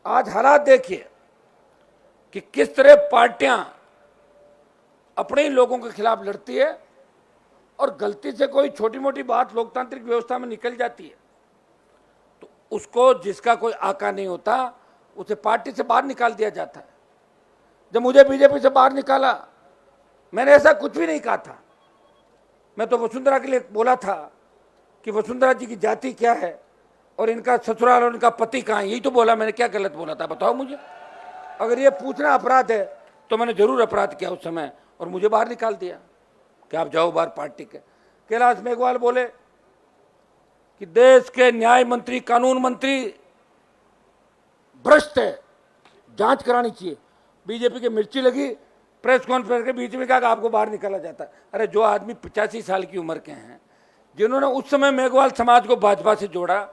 आज हालात देखिए कि किस तरह पार्टियां अपने ही लोगों के खिलाफ लड़ती है और गलती से कोई छोटी मोटी बात लोकतांत्रिक व्यवस्था में निकल जाती है तो उसको, जिसका कोई आका नहीं होता, उसे पार्टी से बाहर निकाल दिया जाता है। जब मुझे बीजेपी से बाहर निकाला, मैंने ऐसा कुछ भी नहीं कहा था। मैं तो वसुंधरा के लिए बोला था कि वसुंधरा जी की जाति क्या है और इनका ससुराल और इनका पति कहाँ है, यही तो बोला। मैंने क्या गलत बोला था, बताओ मुझे। अगर ये पूछना अपराध है तो मैंने जरूर अपराध किया उस समय, और मुझे बाहर निकाल दिया कि आप जाओ बाहर पार्टी के। कैलाश मेघवाल बोले कि देश के न्याय मंत्री, कानून मंत्री भ्रष्ट है, जांच करानी चाहिए। बीजेपी की मिर्ची लगी, प्रेस कॉन्फ्रेंस के बीच में कहा कि आपको बाहर निकाला जाता है। अरे जो आदमी 85 साल की उम्र के हैं, जिन्होंने उस समय मेघवाल समाज को भाजपा से जोड़ा,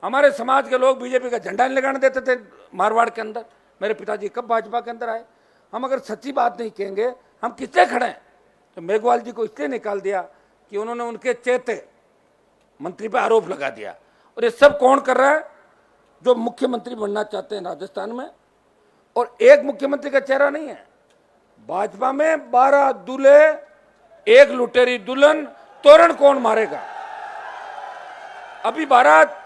हमारे समाज के लोग बीजेपी का झंडा नहीं लगाने देते थे मारवाड़ के अंदर। मेरे पिताजी कब भाजपा के अंदर आए? हम अगर सच्ची बात नहीं कहेंगे, हम किससे खड़े हैं? तो मेघवाल जी को इसलिए निकाल दिया कि उन्होंने उनके चेते मंत्री पर आरोप लगा दिया। और ये सब कौन कर रहा है? जो मुख्यमंत्री बनना चाहते हैं राजस्थान में, और एक मुख्यमंत्री का चेहरा नहीं है। भाजपा में 12 दूल्हे, एक लुटेरी दुल्हन, तोरण कौन मारेगा? अभी बारात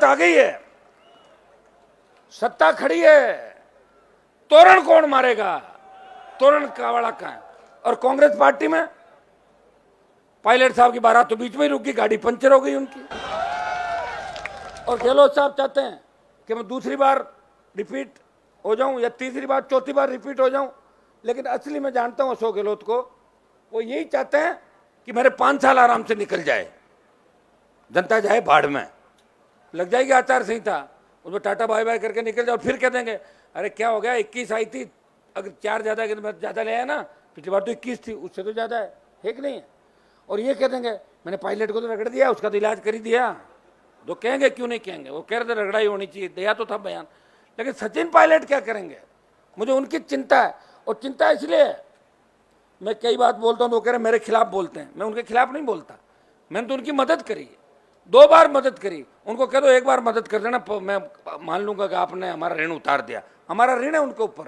आ गई है, सत्ता खड़ी है, तोरण कौन मारेगा? तोरण का वाला कहां है? और कांग्रेस पार्टी में पायलट साहब की बारात तो बीच में ही रुक गई, गाड़ी पंचर हो गई उनकी। और गहलोत साहब चाहते हैं कि मैं दूसरी बार रिपीट हो जाऊं या तीसरी बार, चौथी बार रिपीट हो जाऊं। लेकिन असली में जानता हूं अशोक गहलोत को, वो यही चाहते हैं कि मेरे 5 साल आराम से निकल जाए, जनता जाए भाड़ में। लग जाएगी आचार संहिता, उसमें टाटा बाय बाय करके निकल जाओ। फिर कह देंगे अरे क्या हो गया, 21 आई थी, अगर 4 ज़्यादा ले आया ना, पिछली बार तो 21 थी, उससे तो ज़्यादा है कि नहीं है? और ये कह देंगे मैंने पायलट को तो रगड़ दिया, उसका तो इलाज कर ही दिया। जो कहेंगे क्यों नहीं कहेंगे, वो कह रहे थे रगड़ाई होनी चाहिए, दिया तो था बयान। लेकिन सचिन पायलट क्या करेंगे? मुझे उनकी चिंता है। और चिंता इसलिए है, मैं कई बात बोलता हूँ तो वो कह रहे मेरे खिलाफ बोलते हैं। मैं उनके खिलाफ नहीं बोलता, मैंने तो उनकी मदद करी, 2 बार मदद करी। उनको कह दो 1 बार मदद कर देना, मैं मान लूंगा कि आपने हमारा ऋण उतार दिया। हमारा ऋण है उनके ऊपर,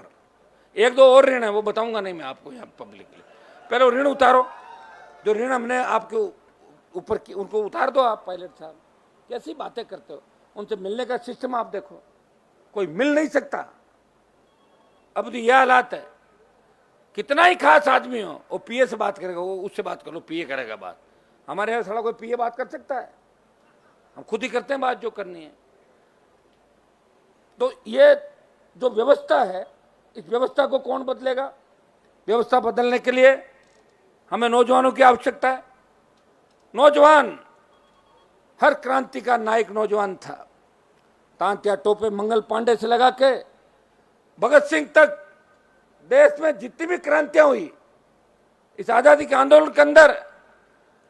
1-2 और ऋण है, वो बताऊंगा नहीं मैं आपको यहाँ पब्लिकली। पहले वो ऋण उतारो, जो ऋण हमने आपके ऊपर की, उनको उतार दो आप। पायलट साहब कैसी बातें करते हो? उनसे मिलने का सिस्टम आप देखो, कोई मिल नहीं सकता। अब तो यह हालात है, कितना ही खास आदमी हो, वो पीए से बात करेगा, वो उससे बात कर लो, पीए करेगा बात। हमारे यहाँ साला कोई पीए बात कर सकता है? हम खुद ही करते हैं बात जो करनी है। तो ये जो व्यवस्था है, इस व्यवस्था को कौन बदलेगा? व्यवस्था बदलने के लिए हमें नौजवानों की आवश्यकता है। नौजवान, हर क्रांति का नायक नौजवान था। तांत्या टोपे मंगल पांडे से लगा के भगत सिंह तक, देश में जितनी भी क्रांतियां हुई, इस आजादी के आंदोलन के अंदर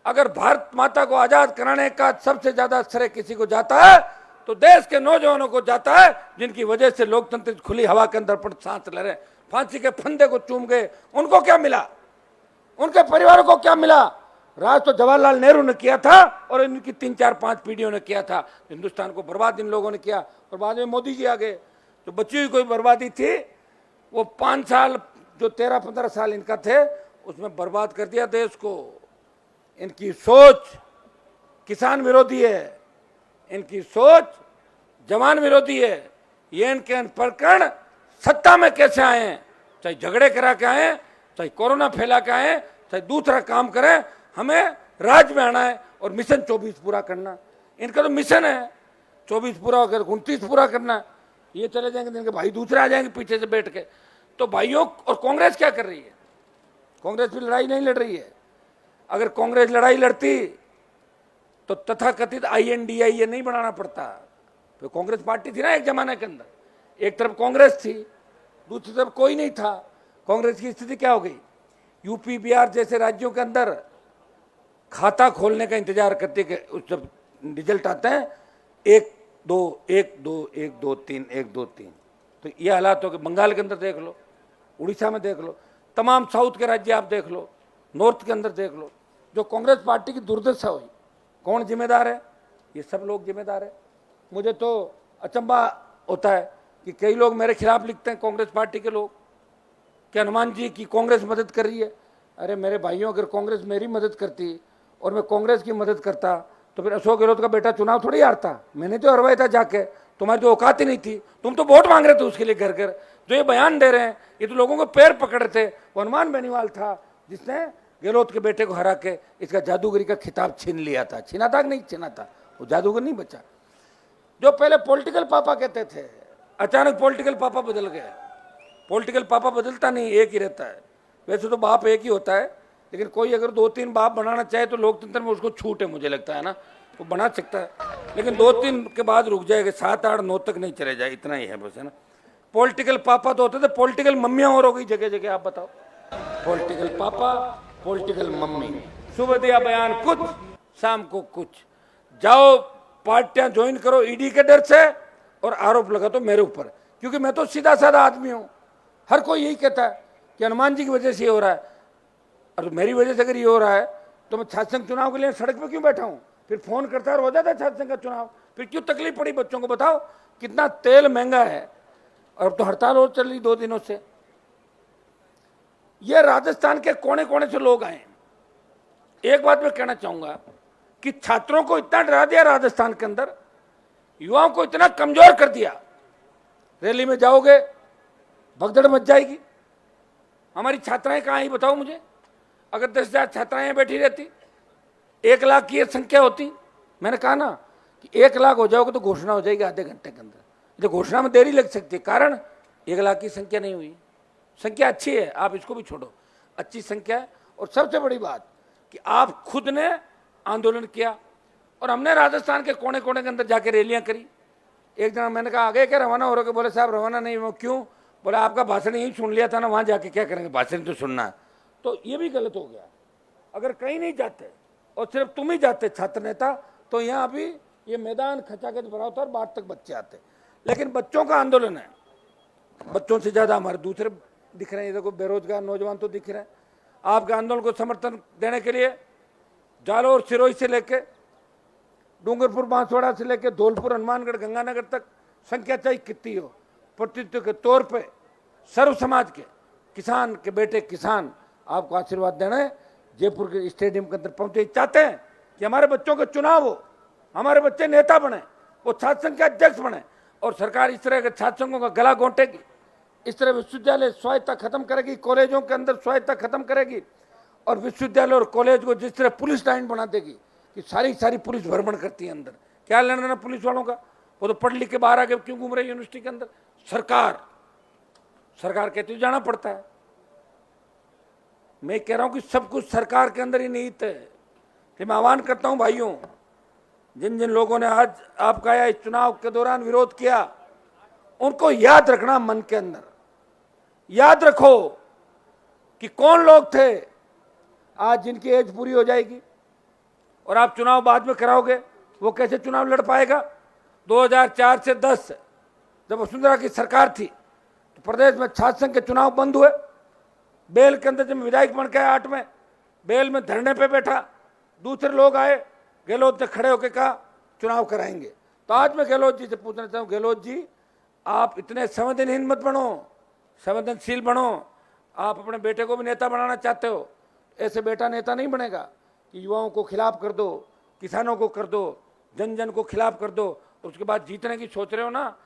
अगर भारत माता को आजाद कराने का सबसे ज्यादा श्रेय किसी को जाता है तो देश के नौजवानों को जाता है, जिनकी वजह से लोकतंत्र खुली हवा के अंदर पर सांस ले रहे, फांसी के फंदे को चूम गए। उनको क्या मिला? उनके परिवारों को क्या मिला? राज तो जवाहरलाल नेहरू ने किया था और इनकी 3-4-5 पीढ़ियों ने किया था। हिंदुस्तान को बर्बाद इन लोगों ने किया, और बाद में मोदी जी आ गए। जो बची हुई कोई बर्बादी थी, वो 5 साल, जो 13-15 साल इनका थे, उसमें बर्बाद कर दिया देश को। इनकी सोच किसान विरोधी है, इनकी सोच जवान विरोधी है। ये इनके प्रकरण सत्ता में कैसे आए, चाहे झगड़े करा के आए, चाहे कोरोना फैला के आए, चाहे दूसरा काम करें, हमें राज में आना है और मिशन 24 पूरा करना। इनका तो मिशन है 24 पूरा होकर 29 पूरा करना। ये चले जाएंगे, इनके भाई दूसरे आ जाएंगे पीछे से बैठ के। तो भाइयों, और कांग्रेस क्या कर रही है? कांग्रेस भी लड़ाई नहीं लड़ रही है। अगर कांग्रेस लड़ाई लड़ती तो तथाकथित INDIA नहीं बनाना पड़ता। तो कांग्रेस पार्टी थी ना एक जमाने के अंदर, एक तरफ कांग्रेस थी, दूसरी तरफ कोई नहीं था। कांग्रेस की स्थिति क्या हो गई? यूपी बिहार जैसे राज्यों के अंदर खाता खोलने का इंतजार करते कि जब रिजल्ट आते हैं 1-2-1-2-1-2-3 तो ये हालात हो गए। बंगाल के अंदर देख लो, उड़ीसा में देख लो, तमाम साउथ के राज्य आप देख लो, नॉर्थ के अंदर देख लो। जो कांग्रेस पार्टी की दुर्दशा हुई, कौन जिम्मेदार है? ये सब लोग जिम्मेदार है। मुझे तो अचंभा होता है कि कई लोग मेरे खिलाफ लिखते हैं, कांग्रेस पार्टी के लोग, कि हनुमान जी की कांग्रेस मदद कर रही है। अरे मेरे भाइयों, अगर कांग्रेस मेरी मदद करती और मैं कांग्रेस की मदद करता तो फिर अशोक गहलोत का बेटा चुनाव थोड़ी हारता। मैंने तो हरवाया था जाके, तुम्हारी तो औकात ही नहीं थी, तुम तो वोट मांग रहे थे उसके लिए घर घर। जो ये बयान दे रहे हैं ये तो लोगों को पैर पकड़ रहे थे। वो हनुमान बेनीवाल था जिसने गहलोत के बेटे को हरा के इसका जादूगरी का खिताब छीन लिया था। छीना था कि नहीं छीना था? वो जादूगर नहीं बचा। जो पहले पॉलिटिकल पापा कहते थे, अचानक पॉलिटिकल पापा बदल गए। पॉलिटिकल पापा बदलता नहीं, एक ही रहता है। वैसे तो बाप एक ही होता है, लेकिन कोई अगर 2-3 बाप बनाना चाहे तो लोकतंत्र में उसको छूट है, मुझे लगता है ना, वो बना सकता है। लेकिन 2-3 के बाद रुक जाएगा, 7-8-9 तक नहीं चले जाए, इतना ही है बस, है ना। पॉलिटिकल पापा तो होते थे, पॉलिटिकल मम्मियाँ और हो गई जगह जगह। आप बताओ, पॉलिटिकल पापा, पॉलिटिकल मम्मी, सुबह दिया बयान कुछ, शाम को कुछ। जाओ पार्टियां ज्वाइन करो ईडी के डर से और आरोप लगा तो मेरे ऊपर, क्योंकि मैं तो सीधा साधा आदमी हूं। हर कोई यही कहता है कि हनुमान जी की वजह से ये हो रहा है, और मेरी वजह से अगर ये हो रहा है तो मैं छात्र संघ चुनाव के लिए सड़क पे क्यों बैठा हूं? फिर फोन करता और हो जाता छात्र संघ का चुनाव। फिर क्यों तकलीफ पड़ी बच्चों को? बताओ, कितना तेल महंगा है, और अब तो हड़ताल और चल रही 2 दिनों से। ये राजस्थान के कोने कोने से लोग आए। एक बात मैं कहना चाहूंगा कि छात्रों को इतना डरा दिया राजस्थान के अंदर, युवाओं को इतना कमजोर कर दिया। रैली में जाओगे भगदड़ मच जाएगी। हमारी छात्राएं कहाँ आई बताओ मुझे? अगर 10,000 छात्राएं बैठी रहती, 1 लाख की संख्या होती, मैंने कहा ना कि 1 लाख हो जाओगे तो घोषणा हो जाएगी आधे घंटे के अंदर। जो घोषणा में देरी लग सकती है, कारण 1 लाख की संख्या नहीं हुई। संख्या अच्छी है, आप इसको भी छोड़ो, अच्छी संख्या है। और सबसे बड़ी बात कि आप खुद ने आंदोलन किया, और हमने राजस्थान के कोने कोने के अंदर जाके रैलियां करी। एक जना मैंने कहा आगे क्या रवाना हो रहे हो? बोले साहब रवाना नहीं। वो क्यों? बोले आपका भाषण यही सुन लिया था ना, वहां जाके क्या करेंगे, भाषण तो सुनना है। तो ये भी गलत हो गया। अगर कहीं नहीं जाते और सिर्फ तुम ही जाते छात्र नेता, तो यहाँ अभी ये मैदान खचाखच भरा होता और बाहर तक बच्चे आते। लेकिन बच्चों का आंदोलन है, बच्चों से ज्यादा हमारे दूसरे दिख रहे हैं। देखो बेरोजगार नौजवान तो दिख रहे हैं। आपके आंदोलन को समर्थन देने के लिए जालोर सिरोही से लेके डूंगरपुर बांसवाड़ा से लेके धौलपुर हनुमानगढ़ गंगानगर तक संख्या चाहे कितनी हो, प्रतिनिधित्व के तौर पे सर्व समाज के किसान के बेटे किसान आपको आशीर्वाद देना है। जयपुर के स्टेडियम के अंदर पहुंचे, चाहते हैं कि हमारे बच्चों का चुनाव हो, हमारे बच्चे नेता बने, वो छात्र संघ के अध्यक्ष बने। और सरकार इस तरह के छात्र संघों का गला घोंटेगी, इस तरह विश्वविद्यालय स्वायत्ता खत्म करेगी, कॉलेजों के अंदर स्वायत्ता खत्म करेगी, और विश्वविद्यालय और कॉलेज को जिस तरह पुलिस लाइन बना देगी कि सारी पुलिस भ्रमण करती है अंदर। क्या लेना देना पुलिस वालों का? वो तो पढ़ लिख के बाहर आके क्यों घूम रहे हैं यूनिवर्सिटी के अंदर? सरकार कहती है जाना पड़ता है। मैं कह रहा हूं कि सब कुछ सरकार के अंदर ही निहित है। कि मैं आह्वान करता हूं भाइयों, जिन जिन लोगों ने आज आपका या इस चुनाव के दौरान विरोध किया, उनको याद रखना, मन के अंदर याद रखो कि कौन लोग थे आज जिनकी एज पूरी हो जाएगी और आप चुनाव बाद में कराओगे। वो कैसे चुनाव लड़ पाएगा? 2004 से 10 जब वसुंधरा की सरकार थी तो प्रदेश में छात्र संघ के चुनाव बंद हुए। बेल के अंदर जब विधायक बन के 8 में बेल में धरने पे बैठा, दूसरे लोग आए, गहलोत ने खड़े होकर कहा चुनाव कराएंगे। तो आज मैं गहलोत जी से पूछना चाहूँ, गहलोत जी आप इतने संवेदनहीन मत बनो, संवेदनशील बनो। आप अपने बेटे को भी नेता बनाना चाहते हो, ऐसे बेटा नेता नहीं बनेगा कि युवाओं को खिलाफ कर दो, किसानों को कर दो, जन जन को खिलाफ कर दो, और उसके बाद जीतने की सोच रहे हो ना,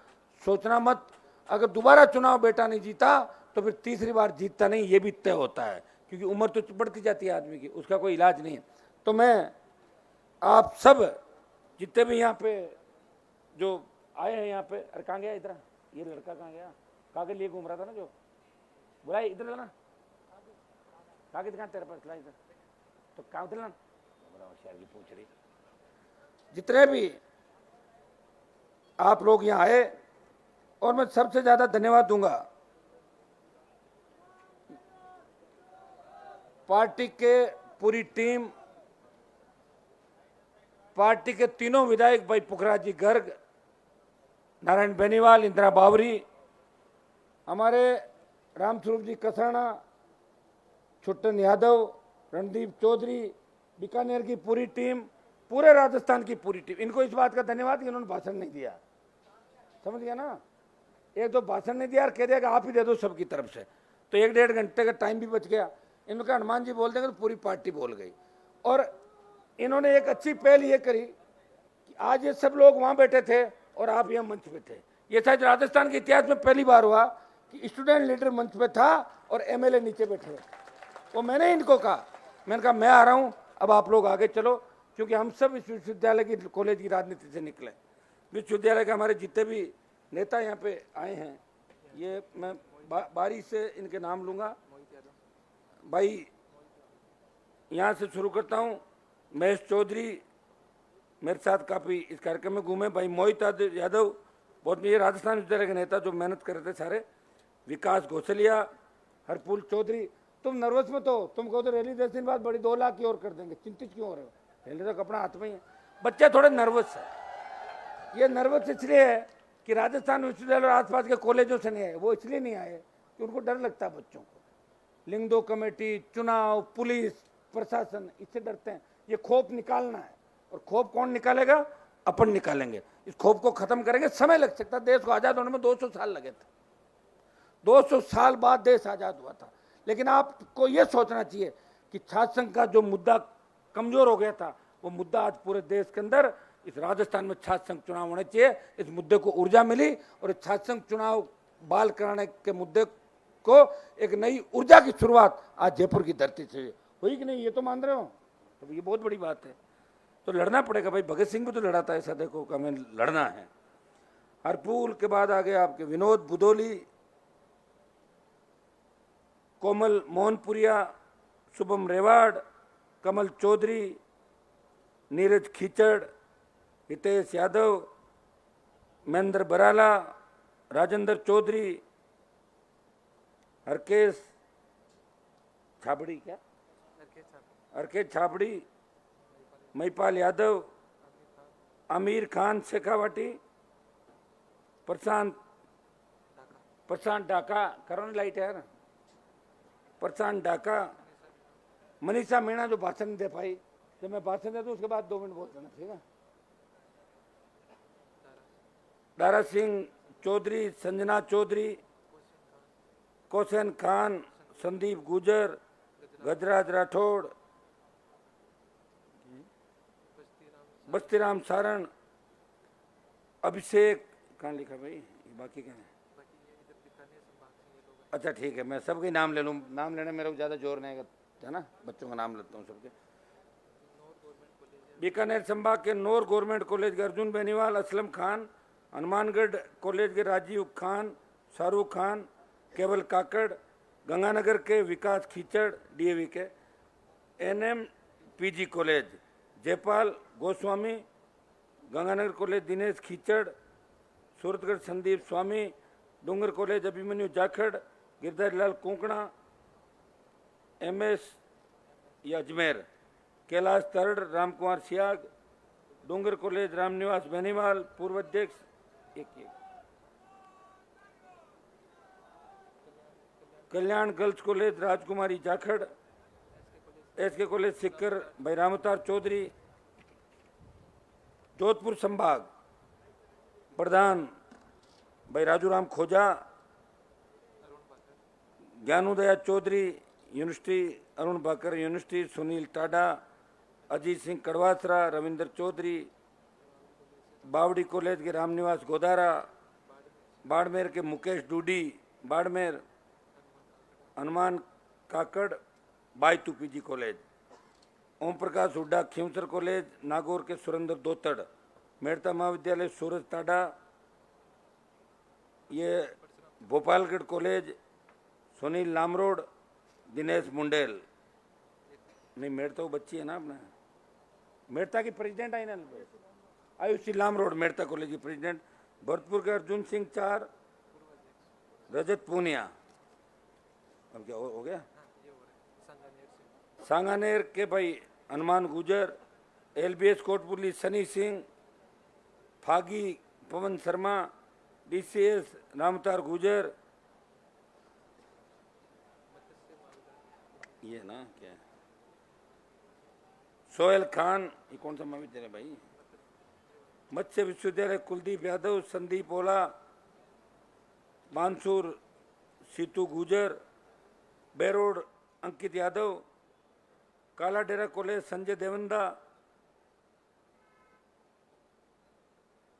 सोचना मत। अगर दोबारा चुनाव बेटा नहीं जीता तो फिर तीसरी बार जीतता नहीं, ये भी तय होता है, क्योंकि उम्र तो बढ़ती जाती है आदमी की, उसका कोई इलाज नहीं है। तो मैं आप सब जितने भी यहाँ पे जो आए हैं यहाँ पे, अरे कहाँ गया इधर, ये लड़का कहाँ गया? कागज लिए घूम रहा था ना, जो बुलाए इधर ना, कागज कहाँ तेरे पास? ला इधर, तो कहाँ उधर ना, बड़ा होशियार की पूछ रही। जितने भी आप लोग यहाँ आए, और मैं सबसे ज्यादा धन्यवाद दूंगा पार्टी के पूरी टीम, पार्टी के तीनों विधायक भाई पुखराज जी गर्ग, नारायण बेनीवाल, इंदिरा बावरी, हमारे रामस्वरूप जी कसाना, छुट्टन यादव, रणदीप चौधरी, बीकानेर की पूरी टीम, पूरे राजस्थान की पूरी टीम, इनको इस बात का धन्यवाद कि इन्होंने भाषण नहीं दिया। समझ गया ना? एक दो भाषण नहीं दिया और कह दिया कि आप ही दे दो सबकी तरफ से, तो 1-1.5 घंटे का टाइम भी बच गया। इन्होंने कहा हनुमान जी बोल देंगे तो पूरी पार्टी बोल गई। और इन्होंने एक अच्छी पहल ये करी कि आज ये सब लोग वहाँ बैठे थे और आप यहाँ मंच पे थे। ये शायद राजस्थान के इतिहास में पहली बार हुआ कि स्टूडेंट लीडर मंच पे था और एमएलए नीचे बैठे। वो मैंने इनको कहा, मैंने कहा मैं आ रहा हूँ, अब आप लोग आगे चलो, क्योंकि हम सब इस विश्वविद्यालय की कॉलेज की राजनीति से निकले। विश्वविद्यालय के हमारे जितने भी नेता यहाँ पे आए हैं, ये मैं बारी से इनके नाम लूँगा। भाई यहाँ से शुरू करता हूँ, महेश चौधरी मेरे साथ काफ़ी इस कार्यक्रम में घूमे। भाई मोहित यादव, बहुत ये राजस्थान विश्वविद्यालय के नेता जो मेहनत कर रहे थे सारे। विकास घोसलिया, हरपुल चौधरी। तुम नर्वस मत हो, तुम कहो तो रैली 10 दिन बाद बड़ी 2 लाख की और कर देंगे, चिंतित क्यों हो रहे हो? रैली तो अपना हाथ में ही है। बच्चे थोड़े नर्वस है। ये नर्वस इसलिए है कि राजस्थान विश्वविद्यालय और आसपास के कॉलेजों से नहीं आए। वो इसलिए नहीं आए कि उनको डर लगता है बच्चों को। लिंग दो कमेटी, चुनाव, पुलिस, प्रशासन, इससे डरते हैं। ये खौफ निकालना है, और खौफ कौन निकालेगा? अपन निकालेंगे। इस खौफ को खत्म करेंगे। समय लग सकता है, देश को आज़ाद होने में 200 साल लगे थे। 200 साल बाद देश आज़ाद हुआ था। लेकिन आपको ये सोचना चाहिए कि छात्र संघ का जो मुद्दा कमजोर हो गया था, वो मुद्दा आज पूरे देश के अंदर, इस राजस्थान में छात्र संघ चुनाव होने चाहिए। इस मुद्दे को ऊर्जा मिली और इस छात्र संघ चुनाव बहाल कराने के मुद्दे को एक नई ऊर्जा की शुरुआत आज जयपुर की धरती से हुई कि नहीं, ये तो मान रहे हो? तो ये बहुत बड़ी बात है। तो लड़ना पड़ेगा भाई। भगत सिंह भी तो लड़ा था, ऐसा देखो कि हमें लड़ना है। हरपुल के बाद आ गए आपके विनोद बुदोली, कोमल मोहनपुरिया, शुभम रेवाड़, कमल चौधरी, नीरज खीचड़, हितेश यादव, महेंद्र बराला, राजेंद्र चौधरी, हरकेश छाबड़ी, क्या हरकेश छाबड़ी, महिपाल यादव, आमिर खान शेखावटी, प्रशांत डाका, करो लाइट है ना, प्रशांत डाका, मनीषा मीणा जो भाषण नहीं दे पाई। जब मैं भाषण दे दूं उसके बाद 2 मिनट बोल देना, ठीक है? दारा सिंह चौधरी, संजना चौधरी, कौशन खान, संदीप गुजर, गजराज राठौड़, बस्तीराम सारण, अभिषेक, कहाँ लिखा भाई बाकी क्या है? अच्छा ठीक है, मैं सबके नाम ले लूँ। नाम लेने मेरे को ज़्यादा जोर नहीं है ना, बच्चों का नाम लेता हूँ सबके। बीकानेर संभाग के नौर गवर्नमेंट कॉलेज के अर्जुन बेनीवाल, असलम खान, हनुमानगढ़ कॉलेज के राजीव खान, शाहरुख खान, केवल काकड़, गंगानगर के विकास खीचड़ डीएवी के, NM PG college Jaipal Goswami, Ganganagar college Dinesh Khichad, Suratgarh Sandeep Swami, Dungar college Abhimanyu Jakhar, Girdhar Lal Konkana, MS Ajmer, Kailash Tarad, Ramkumar Siyag, Dungar college Ramniwas Beniwal, पूर्व अध्यक्ष, एक कल्याण गर्ल्स कॉलेज राजकुमारी जाखड़, एसके कॉलेज सिक्कर भाई रामतार चौधरी, जोधपुर संभाग प्रधान भाई राजूराम खोजा, ज्ञानोदया चौधरी यूनिवर्सिटी, अरुण बाकर यूनिवर्सिटी, सुनील टाडा, अजीत सिंह कड़वासरा, रविंद्र चौधरी, बावड़ी कॉलेज के रामनिवास गोदारा, बाड़मेर के मुकेश डूडी बाड़मेर, हनुमान काकड़ Baytu PG college, Om Prakash Hooda Khinvsar college, Nagaur के सुरेंद्र दोतड़, मेड़ता महाविद्यालय सूरज टाडा, ये भोपालगढ़ कॉलेज सुनील लामरोड, दिनेश मुंडेल, नहीं मेड़ता वो बच्ची है ना अपना, मेड़ता की प्रेसिडेंट आई ना आयुषी लामरोड, मेड़ता कॉलेज की प्रेसिडेंट, भरतपुर के अर्जुन सिंह 4, रजत पूनिया, अब क्या हो गया? सांगानेर के भाई हनुमान गुजर, एलबीएस कोटपुरली सनी सिंह, फागी पवन शर्मा, डीसीएस रामतार गुजर, ये ना क्या है? सोहेल खान, ये कौन सा महाविद्यालय भाई? मत्स्य विश्वविद्यालय, कुलदीप यादव, संदीप ओला, बांसुर सीतू गुजर, बेरोड अंकित यादव, कालाडेरा कॉलेज संजय देवंदा,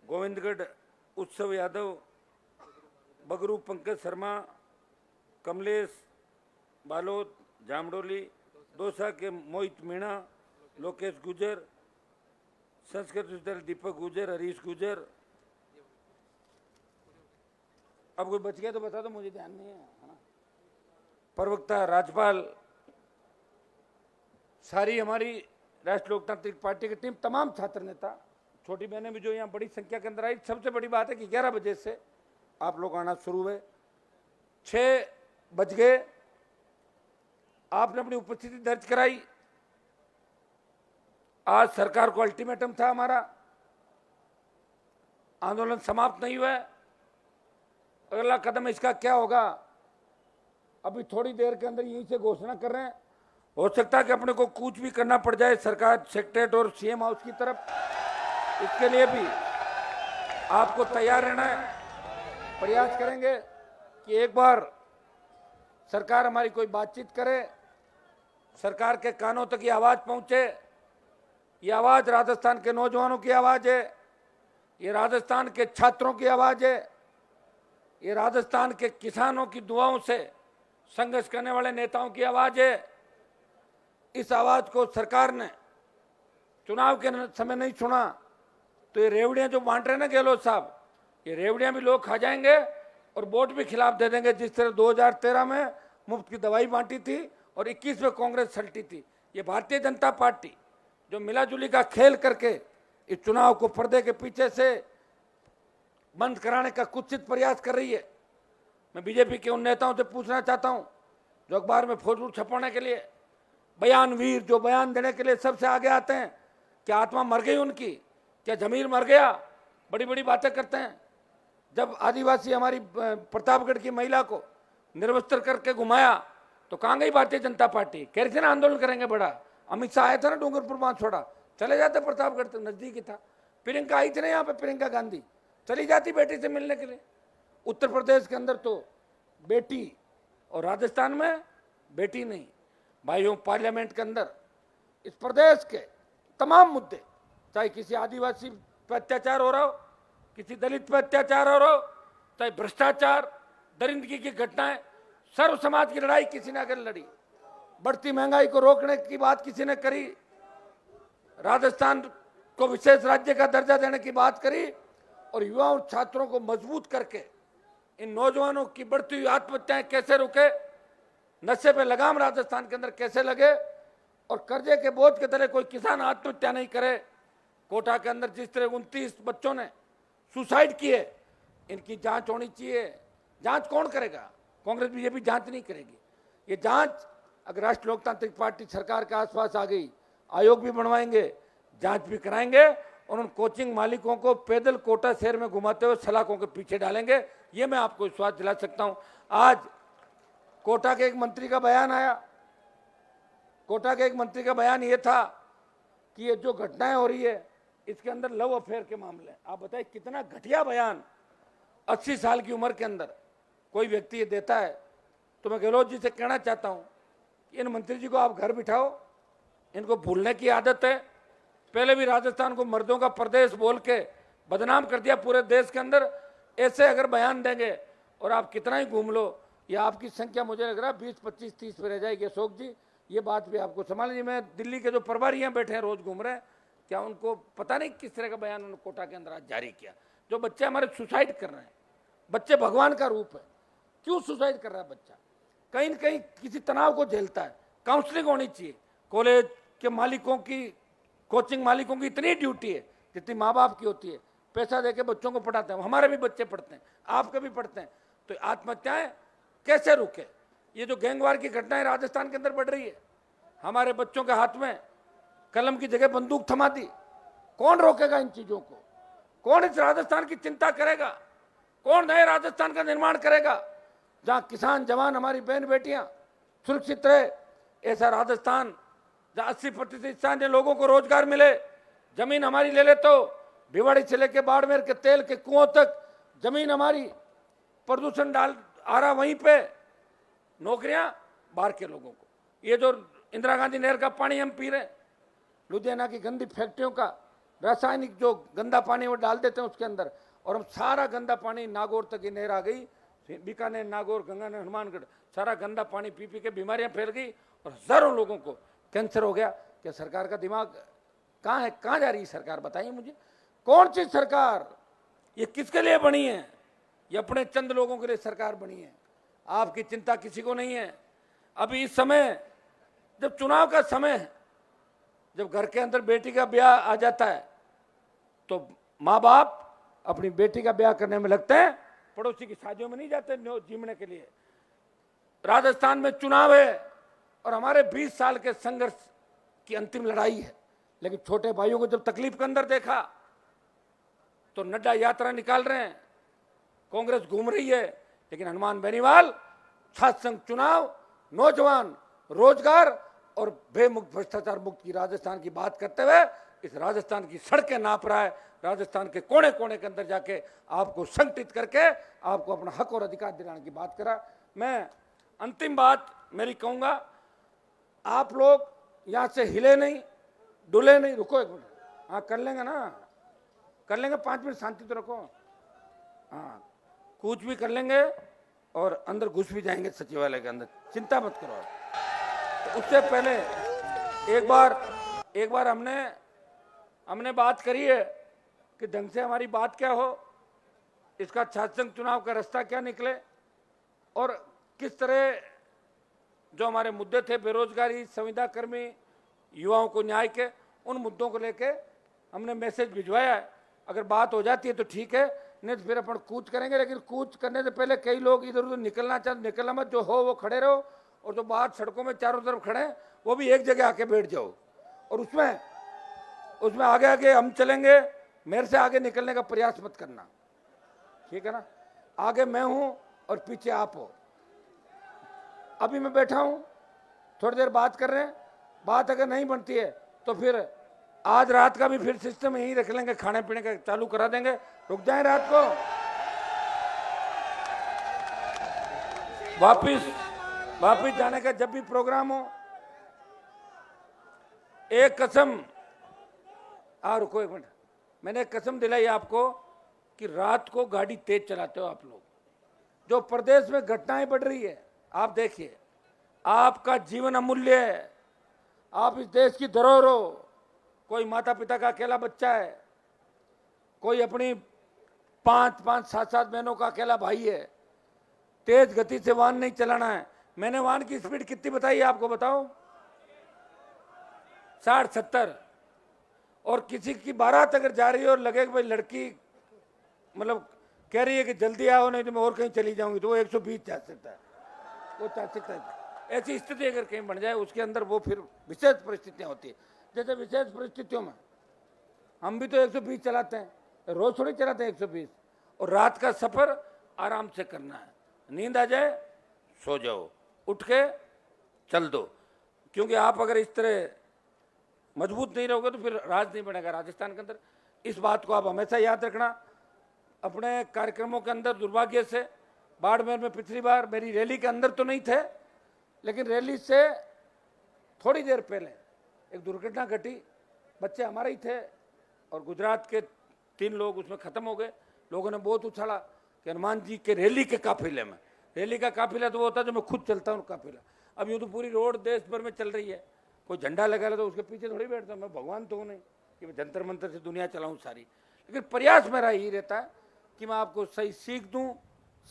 गोविंदगढ़ उत्सव यादव, बगरू पंकज शर्मा, कमलेश बालोद जामडोली, दौसा के मोहित मीणा, लोकेश गुजर, संस्कृत विश्वविद्यालय दीपक गुजर, हरीश गुजर। अब कोई बच गया तो बता दो, मुझे ध्यान नहीं है ना। प्रवक्ता राजपाल, सारी हमारी राष्ट्रीय लोकतांत्रिक पार्टी की टीम, तमाम छात्र नेता, छोटी बहनें भी जो यहाँ बड़ी संख्या के अंदर आई। सबसे बड़ी बात है कि 11 बजे से आप लोग आना शुरू हुए, 6 बज गए, आपने अपनी उपस्थिति दर्ज कराई। आज सरकार को अल्टीमेटम था हमारा, आंदोलन समाप्त नहीं हुआ है, अगला कदम इसका क्या होगा अभी थोड़ी देर के अंदर यहीं से घोषणा कर रहे हैं। हो सकता है कि अपने को कूच भी करना पड़ जाए सरकार सेक्रेटरीट और सीएम हाउस की तरफ, इसके लिए भी आपको तैयार रहना है। प्रयास करेंगे कि एक बार सरकार हमारी कोई बातचीत करे, सरकार के कानों तक ये आवाज पहुंचे। ये आवाज राजस्थान के नौजवानों की आवाज है, ये राजस्थान के छात्रों की आवाज है, ये राजस्थान के किसानों की दुआओं से संघर्ष करने वाले नेताओं की आवाज है। इस आवाज को सरकार ने चुनाव के समय नहीं सुना तो ये रेवड़ियां जो बांट रहे ना गहलोत साहब, ये रेवड़ियां भी लोग खा जाएंगे और वोट भी खिलाफ दे देंगे। जिस तरह 2013 में मुफ्त की दवाई बांटी थी और 21 में कांग्रेस सल्टी थी, ये भारतीय जनता पार्टी जो मिलाजुली का खेल करके इस चुनाव को पर्दे के पीछे से बंद कराने का कुत्सित प्रयास कर रही है। मैं बीजेपी के उन नेताओं से पूछना चाहता हूं जो अखबार में फोटो छपाने के लिए बयानवीर, जो बयान देने के लिए सबसे आगे आते हैं, क्या आत्मा मर गई उनकी? क्या जमीर मर गया? बड़ी बड़ी बातें करते हैं। जब आदिवासी हमारी प्रतापगढ़ की महिला को निर्वस्त्र करके घुमाया तो कहाँ गई भारतीय जनता पार्टी? कह रही थी ना आंदोलन करेंगे बड़ा। अमित शाह आया था ना डूंगरपुर बांसवाड़ा, चले जाते प्रतापगढ़ तक, नजदीक ही था। प्रियंका आई थी ना यहाँ पे, प्रियंका गांधी चली जाती बेटी से मिलने के लिए। उत्तर प्रदेश के अंदर तो बेटी और राजस्थान में बेटी नहीं। भाइयों, पार्लियामेंट के अंदर इस प्रदेश के तमाम मुद्दे, चाहे किसी आदिवासी पर अत्याचार हो रहा हो, किसी दलित पर अत्याचार हो रहा हो, चाहे भ्रष्टाचार, दरिंदगी की घटनाएं, सर्व समाज की लड़ाई किसी ने अगर लड़ी, बढ़ती महंगाई को रोकने की बात किसी ने करी, राजस्थान को विशेष राज्य का दर्जा देने की बात करी, और युवाओं छात्रों को मजबूत करके इन नौजवानों की बढ़ती हुई आत्महत्याएं कैसे रुके, नशे पे लगाम राजस्थान के अंदर कैसे लगे और कर्जे के बोझ के तले कोई किसान आत्महत्या नहीं करे। कोटा के अंदर जिस तरह 29 बच्चों ने सुसाइड किए, इनकी जांच होनी चाहिए। जांच कौन करेगा? कांग्रेस बीजेपी जांच नहीं करेगी। ये जांच अगर राष्ट्रीय लोकतांत्रिक पार्टी सरकार के आसपास आ गई, आयोग भी बनवाएंगे, जांच भी कराएंगे और उन कोचिंग मालिकों को पैदल कोटा शहर में घुमाते हुए सलाखों के पीछे डालेंगे। ये मैं आपको विश्वास दिला सकता हूं। आज कोटा के एक मंत्री का बयान आया, कोटा के एक मंत्री का बयान ये था कि ये जो घटनाएं हो रही है इसके अंदर लव अफेयर के मामले। आप बताइए कितना घटिया बयान 80 साल की उम्र के अंदर कोई व्यक्ति ये देता है। तो मैं गहलोत जी से कहना चाहता हूं कि इन मंत्री जी को आप घर बिठाओ, इनको भूलने की आदत है। पहले भी राजस्थान को मर्दों का प्रदेश बोल के बदनाम कर दिया पूरे देश के अंदर। ऐसे अगर बयान देंगे और आप कितना ही घूम लो, ये आपकी संख्या मुझे लग रहा है 20, 25, 30 पे रह जाएगी। अशोक जी, ये बात भी आपको संभाल लीजिए। मैं दिल्ली के जो प्रभारी यहाँ बैठे हैं, रोज घूम रहे हैं, क्या उनको पता नहीं किस तरह का बयान उन्होंने कोटा के अंदर आज जारी किया? जो बच्चे हमारे सुसाइड कर रहे हैं, बच्चे भगवान का रूप है। क्यों सुसाइड कर रहा है बच्चा? कहीं न कहीं किसी तनाव को झेलता है। काउंसलिंग होनी चाहिए। कॉलेज के मालिकों की, कोचिंग मालिकों की इतनी ड्यूटी है जितनी माँ बाप की होती है। पैसा देके बच्चों को पढ़ाते हैं, हमारे भी बच्चे पढ़ते हैं, आपके भी पढ़ते हैं। तो आत्महत्याएं कैसे रुके? ये जो गैंगवार की घटनाएं राजस्थान के अंदर बढ़ रही है, हमारे बच्चों के हाथ में कलम की जगह बंदूक थमा दी। कौन रोकेगा इन चीजों को? कौन इस राजस्थान की चिंता करेगा? कौन नए राजस्थान का निर्माण करेगा जहां किसान जवान, हमारी बहन बेटियां सुरक्षित रहे? ऐसा राजस्थान जहां 80% स्थानीय लोगों को रोजगार मिले। जमीन हमारी ले ले तो भिवाड़ी से लेके बाड़मेर के तेल के कुओं तक जमीन हमारी, प्रदूषण डाल आ रहा वहीं पे, नौकरियां बाहर के लोगों को। ये जो इंदिरा गांधी नहर का पानी हम पी रहे हैं, लुधियाना की गंदी फैक्ट्रियों का रासायनिक जो गंदा पानी वो डाल देते हैं उसके अंदर, और हम सारा गंदा पानी नागौर तक की नहर आ गई, बीकानेर, नागौर, गंगानगर, हनुमानगढ़, सारा गंदा पानी पी पी के बीमारियां फैल गई और हजारों लोगों को कैंसर हो गया। क्या सरकार का दिमाग कहाँ है? कहाँ जा रही है सरकार? बताइए मुझे, कौन सी सरकार? ये किसके लिए बनी है? ये अपने चंद लोगों के लिए सरकार बनी है। आपकी चिंता किसी को नहीं है। अभी इस समय जब चुनाव का समय है, जब घर के अंदर बेटी का ब्याह आ जाता है तो माँ बाप अपनी बेटी का ब्याह करने में लगते हैं, पड़ोसी की शादियों में नहीं जाते जीवने के लिए। राजस्थान में चुनाव है और हमारे 20 साल के संघर्ष की अंतिम लड़ाई है, लेकिन छोटे भाइयों को जब तकलीफ के अंदर देखा तो नड्डा यात्रा निकाल रहे हैं, कांग्रेस घूम रही है, लेकिन हनुमान बेनीवाल छात्र संघ चुनाव, नौजवान, रोजगार और बेमुक्त भ्रष्टाचार मुक्त की राजस्थान की बात करते हुए इस राजस्थान की सड़कें नाप रहा है, राजस्थान के कोने कोने के अंदर जाके आपको संगठित करके आपको अपना हक और अधिकार दिलाने की बात करा। मैं अंतिम बात मेरी कहूंगा, आप लोग यहां से हिले नहीं, डुले नहीं। रुको एक मिनट, हाँ कर लेंगे ना, कर लेंगे, 5 मिनट शांति तो रखो। हाँ, कूच भी कर लेंगे और अंदर घुस भी जाएंगे सचिवालय के अंदर, चिंता मत करो। तो उससे पहले एक बार हमने बात करी है कि ढंग से हमारी बात क्या हो, इसका छात्र संघ चुनाव का रास्ता क्या निकले और किस तरह जो हमारे मुद्दे थे, बेरोजगारी, संविदा कर्मी, युवाओं को न्याय के, उन मुद्दों को लेके हमने मैसेज भिजवाया है। अगर बात हो जाती है तो ठीक है, नहीं तो फिर अपन कूच करेंगे। लेकिन कूच करने से पहले कई लोग इधर उधर निकलना चाहते, निकलना मत, जो हो वो खड़े रहो, और जो बाहर सड़कों में चारों तरफ खड़े हैं वो भी एक जगह आके बैठ जाओ, और उसमें आगे आगे हम चलेंगे, मेरे से आगे निकलने का प्रयास मत करना, ठीक है ना? आगे मैं हूं और पीछे आप हो। अभी मैं बैठा हूं, थोड़ी देर बात कर रहे हैं, बात अगर नहीं बनती है तो फिर आज रात का भी फिर सिस्टम यही रख लेंगे, खाने पीने का चालू करा देंगे, रुक जाए रात को। वापिस जाने का जब भी प्रोग्राम हो, एक कसम, रुको एक मिनट, मैंने एक कसम दिलाई आपको कि रात को गाड़ी तेज चलाते हो आप लोग। जो प्रदेश में घटनाएं बढ़ रही है आप देखिए, आपका जीवन अमूल्य है, आप इस देश की धरोहर हो। कोई माता पिता का अकेला बच्चा है, कोई अपनी 5-5, 7-7 बहनों का अकेला भाई है, तेज गति से वाहन नहीं चलाना है। मैंने वाहन की स्पीड कितनी बताई है आपको, बताओ? 60-70। और किसी की बारात अगर जा रही है और लगे कि भाई लड़की मतलब कह रही है कि जल्दी आओ नहीं तो मैं और कहीं चली जाऊंगी, तो वो 120 जा सकता है, वो जा सकता है। ऐसी स्थिति अगर कहीं बन जाए उसके अंदर वो फिर विशेष परिस्थितियां होती है। जैसे विशेष परिस्थितियों में हम भी तो 120 चलाते हैं, रोज थोड़ी चलाते हैं 120। और रात का सफर आराम से करना है, नींद आ जाए सो जाओ, उठ के चल दो, क्योंकि आप अगर इस तरह मजबूत नहीं रहोगे तो फिर राज नहीं बनेगा राजस्थान के अंदर। इस बात को आप हमेशा याद रखना। अपने कार्यक्रमों के अंदर दुर्भाग्य से बाड़मेर में पिछली बार मेरी रैली के अंदर तो नहीं थे, लेकिन रैली से थोड़ी देर पहले एक दुर्घटना घटी, बच्चे हमारे ही थे और गुजरात के 3 लोग उसमें खत्म हो गए। लोगों ने बहुत उछाला कि हनुमान जी के रैली के काफिले में, रैली का काफिला तो वो होता है जो मैं खुद चलता हूँ काफिला। अब यूँ तो पूरी रोड देश भर में चल रही है, कोई झंडा लगा रहा तो उसके पीछे थोड़ी बैठता हूँ, मैं भगवान तो हूँ नहीं कि मैं जंतर मंतर से दुनिया चलाऊँ सारी। लेकिन प्रयास मेरा यही रहता है कि मैं आपको सही सीख दूँ,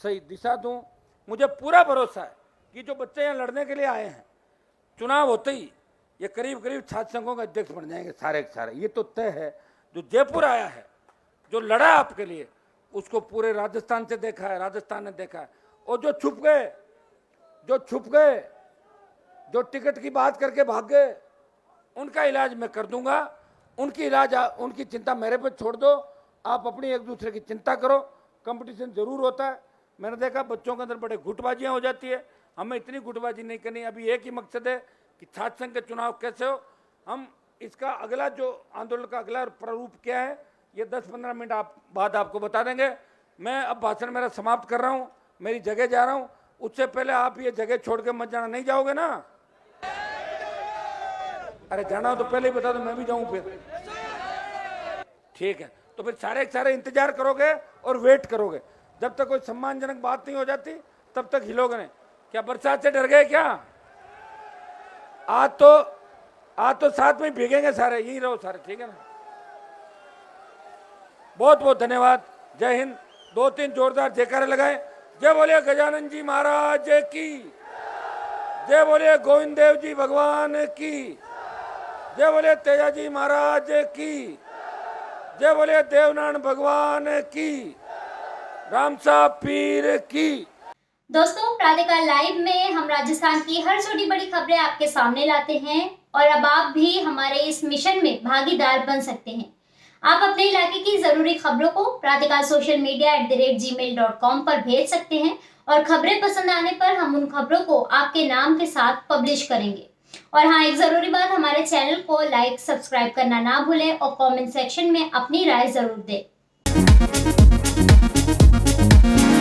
सही दिशा दूँ। मुझे पूरा भरोसा है कि जो बच्चे यहाँ लड़ने के लिए आए हैं, चुनाव होते ही ये करीब करीब छात्र संघों के अध्यक्ष बन जाएंगे सारे के सारे, ये तो तय है। जो जयपुर आया है, जो लड़ा आपके लिए, उसको पूरे राजस्थान से देखा है, राजस्थान ने देखा है। और जो छुप गए, जो टिकट की बात करके भाग गए, उनका इलाज मैं कर दूंगा। उनकी चिंता मेरे पे छोड़ दो, आप अपनी एक दूसरे की चिंता करो। कंपटीशन जरूर होता है, मैंने देखा बच्चों के अंदर बड़े गुटबाजियां हो जाती है, हमें इतनी गुटबाजी नहीं करनी। अभी एक ही मकसद है कि छात्र संघ के चुनाव कैसे हो। हम इसका अगला जो आंदोलन का अगला प्रारूप क्या है, ये 10-15 मिनट बाद आपको बता देंगे। मैं अब भाषण मेरा समाप्त कर रहा हूँ। मेरी जगह जा रहा हूं, उससे पहले आप ये जगह छोड़ के मत जाना। नहीं जाओगे ना? अरे जाना हो तो पहले ही बता दो, मैं भी जाऊं फिर। ठीक है, तो फिर सारे सारे इंतजार करोगे और वेट करोगे। जब तक कोई सम्मानजनक बात नहीं हो जाती तब तक हिलोगे नहीं। क्या बरसात से डर गए क्या? आज तो साथ में भीगेंगे सारे, यही रहो सारे, ठीक है ना? बहुत बहुत धन्यवाद। जय हिंद। 2-3 जोरदार जयकारे लगाए। जय बोलिए गजानन जी महाराज की, जय बोलिए गोविंद देव जी भगवान की, जय बोलिए तेजाजी महाराज की, जय बोलिए देवनारायण भगवान की, रामसा पीर की। दोस्तों, प्रातःकाल लाइव में हम राजस्थान की हर छोटी बड़ी खबरें आपके सामने लाते हैं और अब आप भी हमारे इस मिशन में भागीदार बन सकते हैं। आप अपने इलाके की जरूरी खबरों को प्रातःकाल सोशल मीडिया @gmail.com पर भेज सकते हैं और खबरें पसंद आने पर हम उन खबरों को आपके नाम के साथ पब्लिश करेंगे। और हाँ, एक जरूरी बात, हमारे चैनल को लाइक सब्सक्राइब करना ना भूलें और कमेंट सेक्शन में अपनी राय जरूर दें।